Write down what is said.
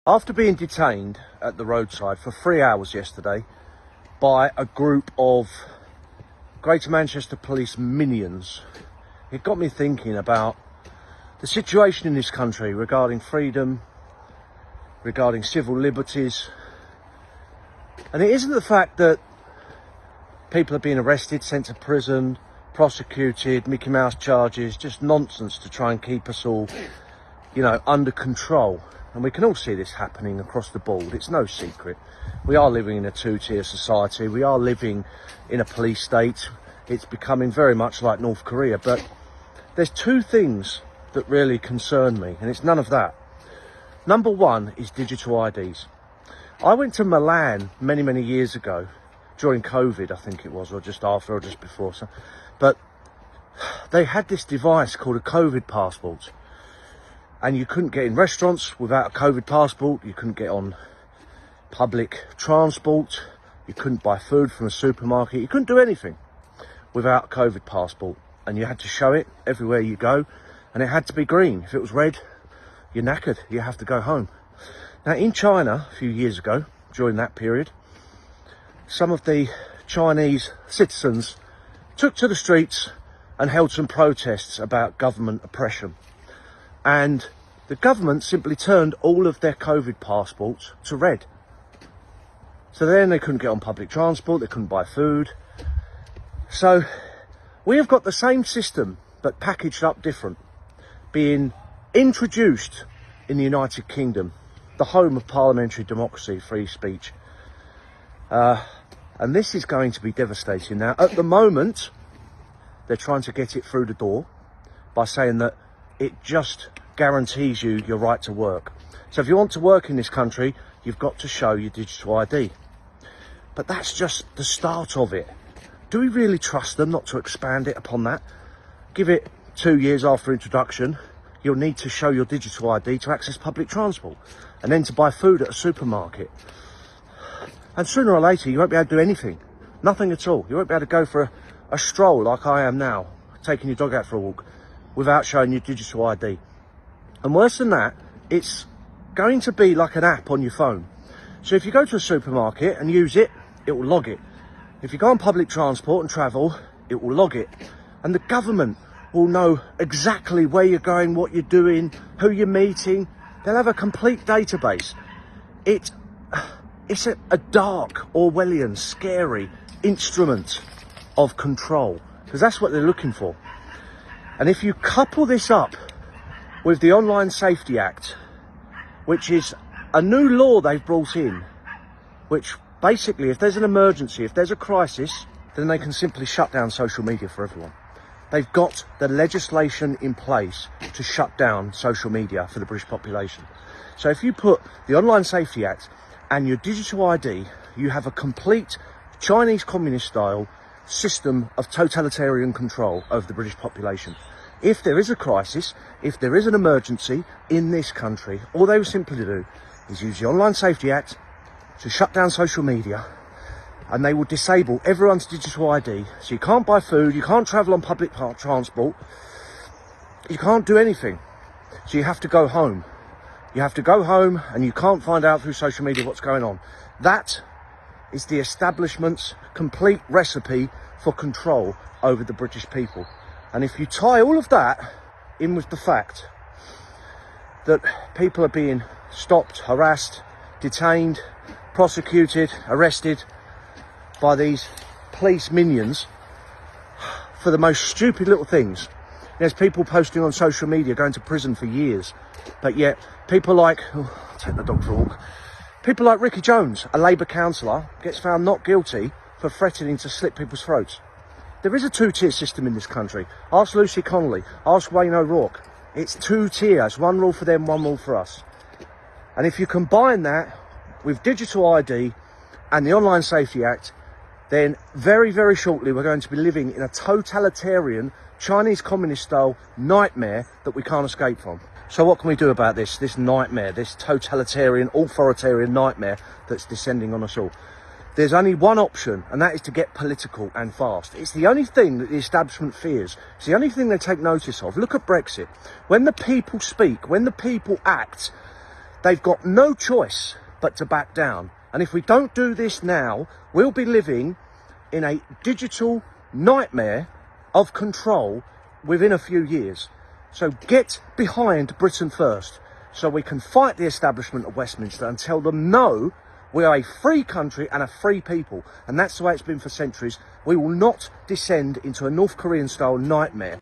After being detained at the roadside for 3 hours yesterday by a group of Greater Manchester Police minions, it got me thinking about the situation in this country regarding freedom, regarding civil liberties. And it isn't the fact that people are being arrested, sent to prison, prosecuted, Mickey Mouse charges, just nonsense to try and keep us all, under control. And we can all see this happening across the board. It's no secret. We are living in a two-tier society. We are living in a police state. It's becoming very much like North Korea. But there's two things that really concern me, and it's none of that. Number one is digital IDs. I went to Milan many, many years ago, during COVID, I think it was, or just after, or just before. But they had this device called a COVID passport. And you couldn't get in restaurants without a COVID passport. You couldn't get on public transport. You couldn't buy food from a supermarket. You couldn't do anything without a COVID passport. And you had to show it everywhere you go. And it had to be green. If it was red, you're knackered. You have to go home. Now, in China, a few years ago, during that period, some of the Chinese citizens took to the streets and held some protests about government oppression. And the government simply turned all of their COVID passports to red. So then they couldn't get on public transport, they couldn't buy food. So we have got the same system, but packaged up different, being introduced in the United Kingdom, the home of parliamentary democracy, free speech. And this is going to be devastating. Now, at the moment, they're trying to get it through the door by saying that it just guarantees you your right to work. So if you want to work in this country, you've got to show your digital ID. But that's just the start of it. Do we really trust them not to expand it upon that? Give it 2 years after introduction, you'll need to show your digital ID to access public transport and then to buy food at a supermarket. And sooner or later, you won't be able to do anything. Nothing at all. You won't be able to go for a stroll like I am now, taking your dog out for a walk, without showing your digital ID. And worse than that, it's going to be like an app on your phone. So if you go to a supermarket and use it, it will log it. If you go on public transport and travel, it will log it. And the government will know exactly where you're going, what you're doing, who you're meeting. They'll have a complete database. It's a dark, Orwellian, scary instrument of control, because that's what they're looking for. And if you couple this up with the Online Safety Act, which is a new law they've brought in, which basically, if there's an emergency, if there's a crisis, then they can simply shut down social media for everyone. They've got the legislation in place to shut down social media for the British population. So if you put the Online Safety Act and your digital ID, you have a complete Chinese communist style system of totalitarian control over the British population. If there is a crisis, if there is an emergency in this country, all they will simply do is use the Online Safety Act to shut down social media, and they will disable everyone's digital ID. So you can't buy food, you can't travel on public transport, you can't do anything. So you have to go home. You have to go home and you can't find out through social media what's going on. That is the establishment's complete recipe for control over the British people. And if you tie all of that in with the fact that people are being stopped, harassed, detained, prosecuted, arrested by these police minions for the most stupid little things. There's people posting on social media going to prison for years, but yet people like, I'll take the dog for a walk. People like Ricky Jones, a Labour councillor, gets found not guilty for threatening to slit people's throats. There is a two-tier system in this country. Ask Lucy Connolly, ask Wayne O'Rourke. It's two tiers, one rule for them, one rule for us. And if you combine that with digital ID and the Online Safety Act, then very, very shortly we're going to be living in a totalitarian Chinese communist style nightmare that we can't escape from. So what can we do about this nightmare, this totalitarian, authoritarian nightmare that's descending on us all? There's only one option, and that is to get political and fast. It's the only thing that the establishment fears. It's the only thing they take notice of. Look at Brexit. When the people speak, when the people act, They've got no choice but to back down. And if we don't do this now, we'll be living in a digital nightmare of control within a few years. So get behind Britain First, so we can fight the establishment of Westminster and tell them, no, we are a free country and a free people. And that's the way it's been for centuries. We will not descend into a North Korean style nightmare.